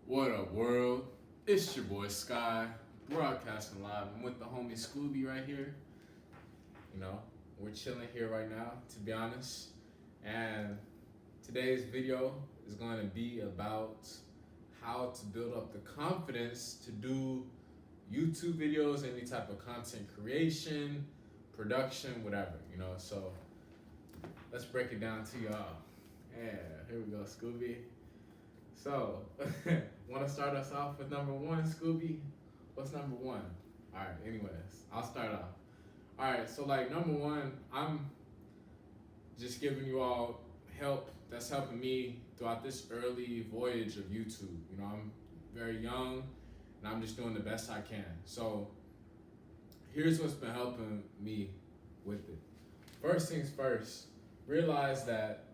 What up, world? It's your boy Sky, broadcasting live. I'm with the homie Scooby right here. You know, we're chilling here right now, to be honest. And today's video is going to be about how to build up the confidence to do YouTube videos, any type of content creation, production, whatever, So let's break it down to y'all. Yeah, here we go, Scooby. So, want to start us off with number one, Scooby? What's number one? All right, anyways, I'll start off. All right, so like number one, I'm just giving you all help that's helping me throughout this early voyage of YouTube. I'm very young and I'm just doing the best I can. So, here's what's been helping me with it. First things first, realize that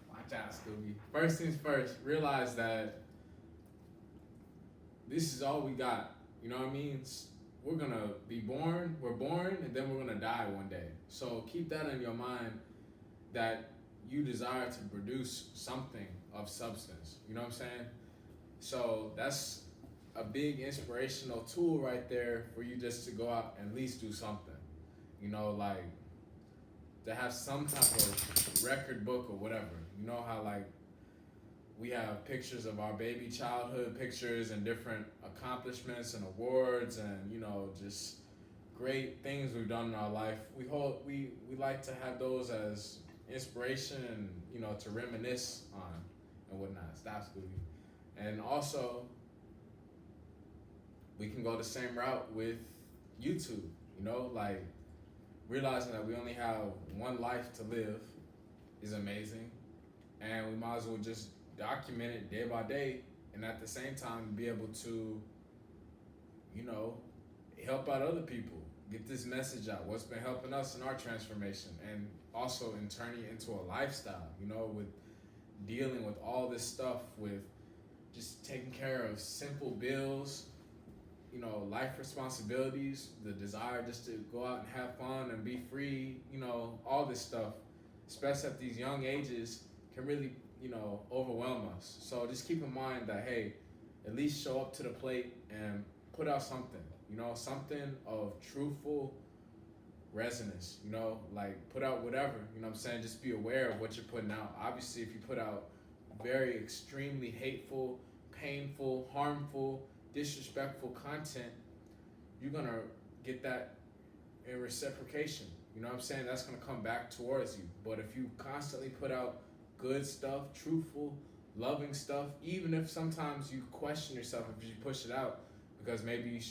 watch out, Scooby. First things first, realize that this is all we got. You know what I mean? We're gonna we're born, and then we're gonna die one day. So keep that in your mind that you desire to produce something of substance. You know what I'm saying? So that's a big inspirational tool right there for you just to go out and at least do something. Like to have some type of record book or whatever. You know how like we have pictures of our baby childhood pictures and different accomplishments and awards and just great things we've done in our life. We like to have those as inspiration and to reminisce on and whatnot. Stop, Scooby. And also we can go the same route with YouTube. Like realizing that we only have one life to live is amazing, and we might as well just document it day by day, and at the same time be able to help out other people, get this message out, what's been helping us in our transformation, and also in turning it into a lifestyle, with dealing with all this stuff, with just taking care of simple bills, life responsibilities, the desire just to go out and have fun and be free, all this stuff, especially at these young ages, can really, overwhelm us. So just keep in mind that, hey, at least show up to the plate and put out something, something of truthful resonance, like put out whatever, just be aware of what you're putting out. Obviously, if you put out very extremely hateful, painful, harmful, disrespectful content, you're gonna get that in reciprocation. That's gonna come back towards you. But if you constantly put out good stuff, truthful, loving stuff, even if sometimes you question yourself if you push it out because maybe you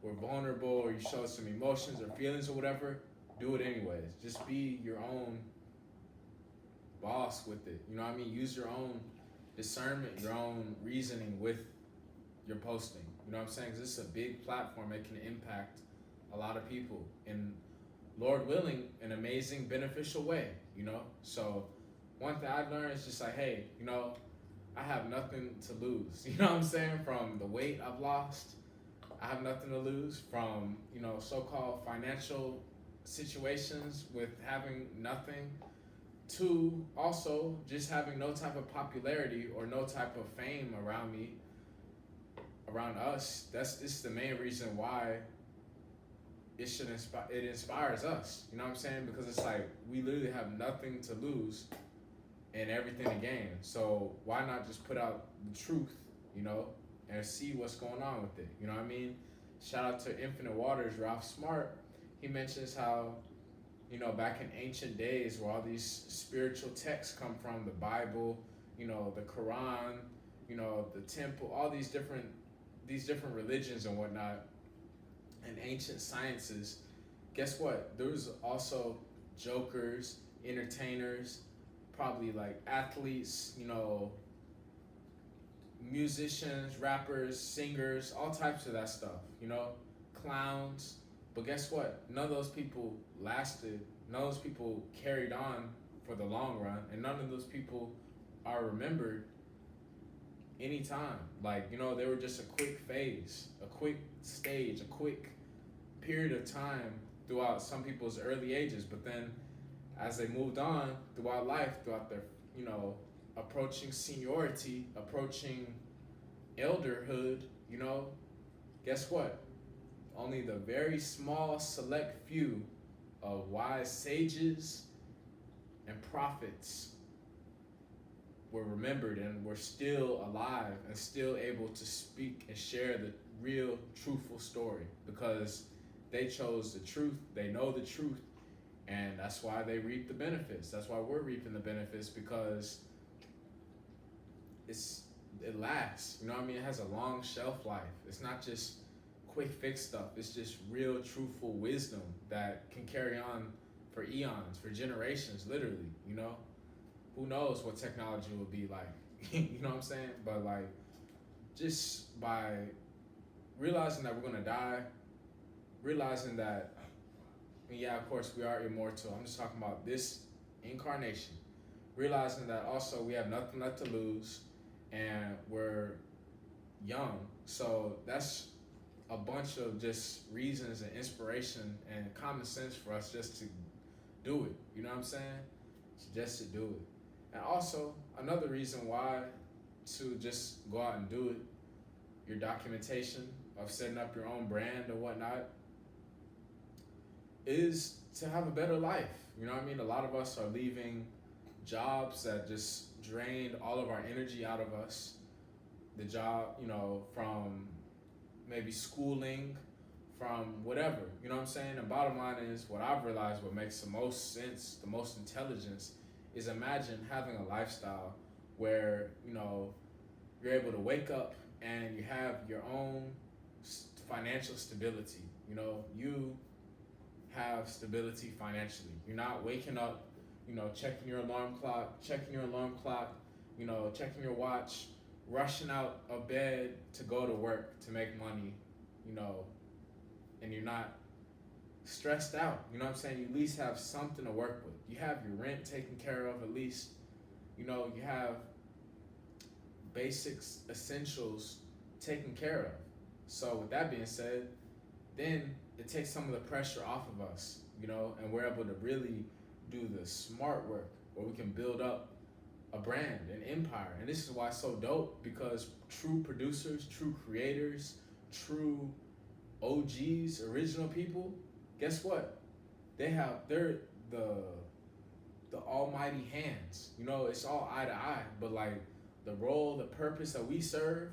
were vulnerable or you showed some emotions or feelings or whatever, do it anyways. Just be your own boss with it. Use your own discernment, your own reasoning with your posting. Because this is a big platform. It can impact a lot of people in, Lord willing, an amazing, beneficial way, So one thing I've learned is just like, hey, I have nothing to lose. From the weight I've lost, I have nothing to lose. From, so-called financial situations with having nothing, to also just having no type of popularity or no type of fame around me, around us. This is the main reason why it inspires us. Because it's like we literally have nothing to lose and everything to gain. So why not just put out the truth, and see what's going on with it? Shout out to Infinite Waters, Ralph Smart. He mentions how, back in ancient days where all these spiritual texts come from, the Bible, the Quran, the temple, all these different religions and whatnot, and ancient sciences. Guess what? There was also jokers, entertainers, probably like athletes, musicians, rappers, singers, all types of that stuff, clowns. But guess what? None of those people lasted. None of those people carried on for the long run, and none of those people are remembered anytime. Like, they were just a quick phase, a quick stage, a quick period of time throughout some people's early ages. But then as they moved on throughout life, throughout their, approaching seniority, approaching elderhood, guess what? Only the very small select few of wise sages and prophets were remembered and were still alive and still able to speak and share the real truthful story, because they chose the truth, they know the truth, and that's why they reap the benefits. That's why we're reaping the benefits, because it lasts. It has a long shelf life. It's not just quick fix stuff. It's just real truthful wisdom that can carry on for eons, for generations, literally. Who knows what technology will be like. You know what I'm saying? But like, just by realizing that we're gonna die, realizing that, yeah, of course we are immortal. I'm just talking about this incarnation. Realizing that also we have nothing left to lose, and we're young. So that's a bunch of just reasons and inspiration and common sense for us just to do it. You know what I'm saying? Just to do it. And also, another reason why to just go out and do it, your documentation of setting up your own brand and whatnot, is to have a better life. You know what I mean? A lot of us are leaving jobs that just drained all of our energy out of us. The job, from maybe schooling, from whatever, you know what I'm saying? The bottom line is, what I've realized, what makes the most sense, the most intelligence, is imagine having a lifestyle where, you're able to wake up and you have your own financial stability. You have stability financially. You're not waking up, checking your alarm clock, checking your watch, rushing out of bed to go to work to make money, and you're not stressed out. You know what I'm saying? You at least have something to work with. You have your rent taken care of at least. You have basics, essentials taken care of. So with that being said, then it takes some of the pressure off of us, and we're able to really do the smart work where we can build up a brand, an empire. And this is why it's so dope, because true producers, true creators, true OGs, original people, guess what? They're the almighty hands. It's all eye to eye, but like the role, the purpose that we serve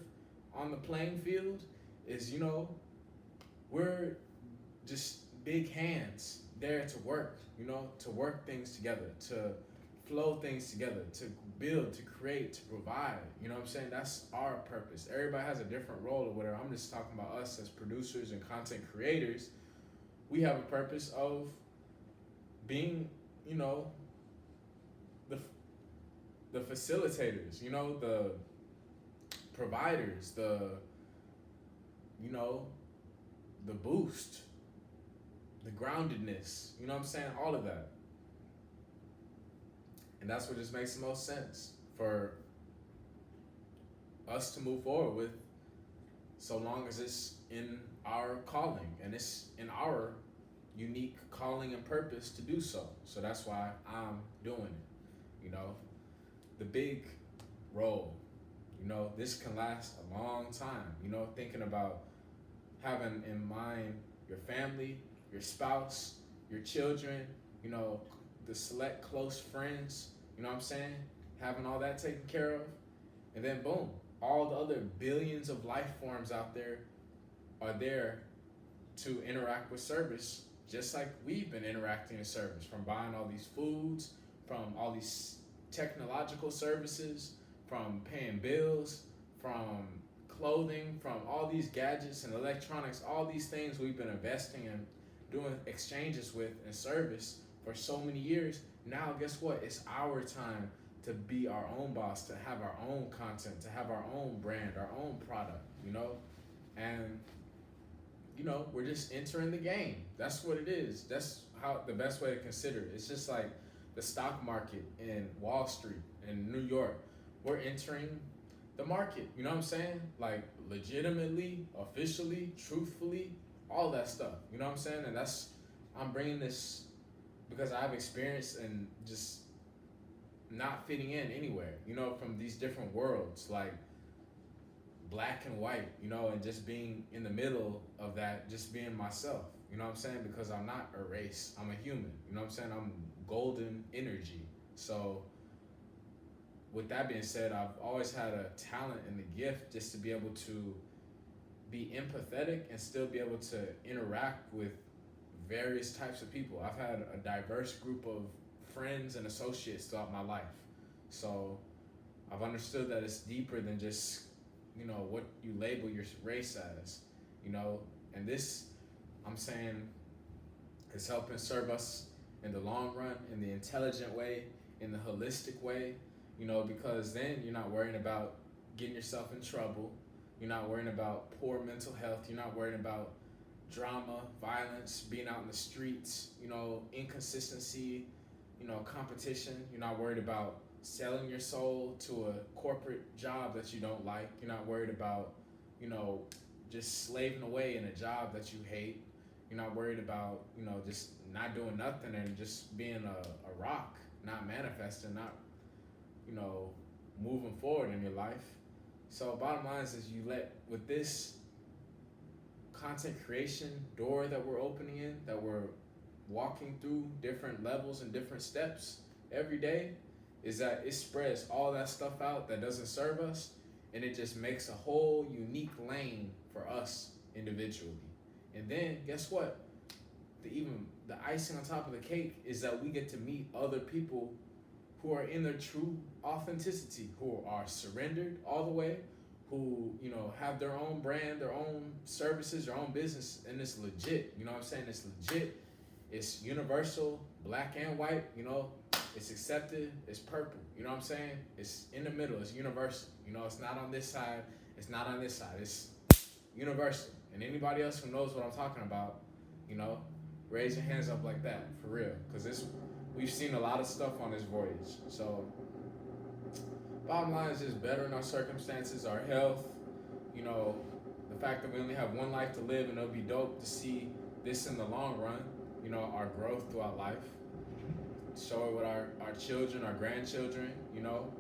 on the playing field is, we're just big hands there to work, to work things together, to flow things together, to build, to create, to provide. You know what I'm saying? That's our purpose. Everybody has a different role or whatever. I'm just talking about us as producers and content creators. We have a purpose of being, the facilitators, the providers, the boost, the groundedness, you know what I'm saying? All of that. And that's what just makes the most sense for us to move forward with, so long as it's in our calling and it's in our unique calling and purpose to do so. So that's why I'm doing it. The big role, this can last a long time, thinking about having in mind your family, your spouse, your children, the select close friends, you know what I'm saying? Having all that taken care of. And then boom, all the other billions of life forms out there are there to interact with service, just like we've been interacting in service, from buying all these foods, from all these technological services, from paying bills, from clothing, from all these gadgets and electronics, all these things we've been investing in, doing exchanges with and service for so many years. Now, guess what? It's our time to be our own boss, to have our own content, to have our own brand, our own product, and we're just entering the game. That's what it is. That's how the best way to consider it. It's just like the stock market in Wall Street in New York. We're entering the market, you know what I'm saying? Like legitimately, officially, truthfully, all that stuff, you know what I'm saying? And I'm bringing this because I've experienced and just not fitting in anywhere, from these different worlds. Like black and white, you know, and just being in the middle of that, just being myself, you know what I'm saying? Because I'm not a race, I'm a human, you know what I'm saying? I'm golden energy. So with that being said, I've always had a talent and the gift just to be able to be empathetic and still be able to interact with various types of people. I've had a diverse group of friends and associates throughout my life. So I've understood that it's deeper than just, you know, what you label your race as, you know, and this, I'm saying, is helping serve us in the long run, in the intelligent way, in the holistic way, you know, because then you're not worrying about getting yourself in trouble. You're not worrying about poor mental health. You're not worrying about drama, violence, being out in the streets, you know, inconsistency, you know, competition. You're not worried about selling your soul to a corporate job that you don't like. You're not worried about, you know, just slaving away in a job that you hate. You're not worried about, you know, just not doing nothing and just being a rock, not manifesting, not, you know, moving forward in your life. So bottom line is you let, with this content creation door that we're opening in, that we're walking through different levels and different steps every day, is that it spreads all that stuff out that doesn't serve us, and it just makes a whole unique lane for us individually. And then guess what? The icing on top of the cake is that we get to meet other people who are in their true authenticity, who are surrendered all the way, who, you know, have their own brand, their own services, their own business, and it's legit. You know what I'm saying? It's legit. It's universal, black and white, you know, it's accepted, it's purple, you know what I'm saying? It's in the middle, it's universal. You know, it's not on this side, it's not on this side, it's universal. And anybody else who knows what I'm talking about, you know, raise your hands up like that, for real. Because we've seen a lot of stuff on this voyage. So bottom line is just bettering our circumstances, our health, you know, the fact that we only have one life to live, and it'll be dope to see this in the long run, you know, our growth throughout life. Show it with our children, our grandchildren, you know.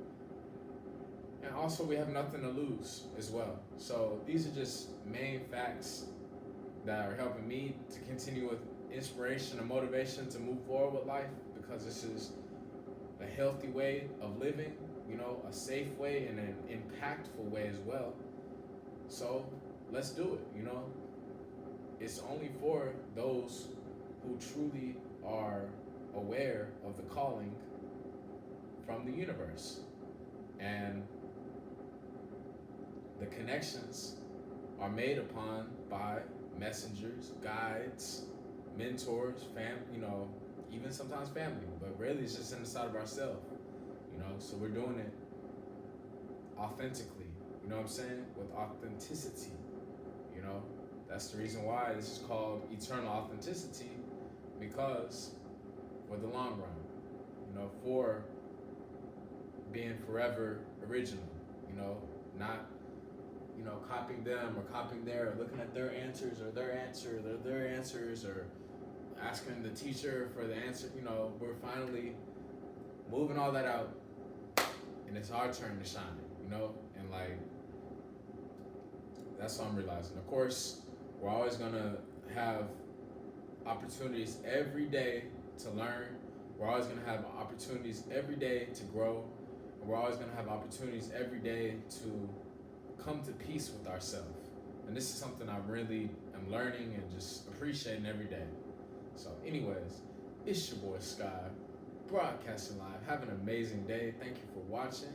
And also we have nothing to lose as well. So these are just main facts that are helping me to continue with inspiration and motivation to move forward with life, because this is a healthy way of living, you know, a safe way and an impactful way as well. So let's do it, you know. It's only for those who truly are aware of the calling from the universe. And the connections are made upon by messengers, guides, mentors, you know, even sometimes family, but really it's just inside of ourselves, you know. So we're doing it authentically, you know what I'm saying, with authenticity, you know. That's the reason why this is called eternal authenticity, because for the long run, you know, for being forever original, you know, not, you know, copying them or copying their, looking at their answers or their answers, or asking the teacher for the answer. You know, we're finally moving all that out, and it's our turn to shine, you know. And like, that's what I'm realizing. Of course, we're always gonna have opportunities every day to learn. We're always gonna have opportunities every day to grow. And we're always gonna have opportunities every day to come to peace with ourselves. And this is something I really am learning and just appreciating every day. So anyways, it's your boy Sky, broadcasting live. Have an amazing day. Thank you for watching.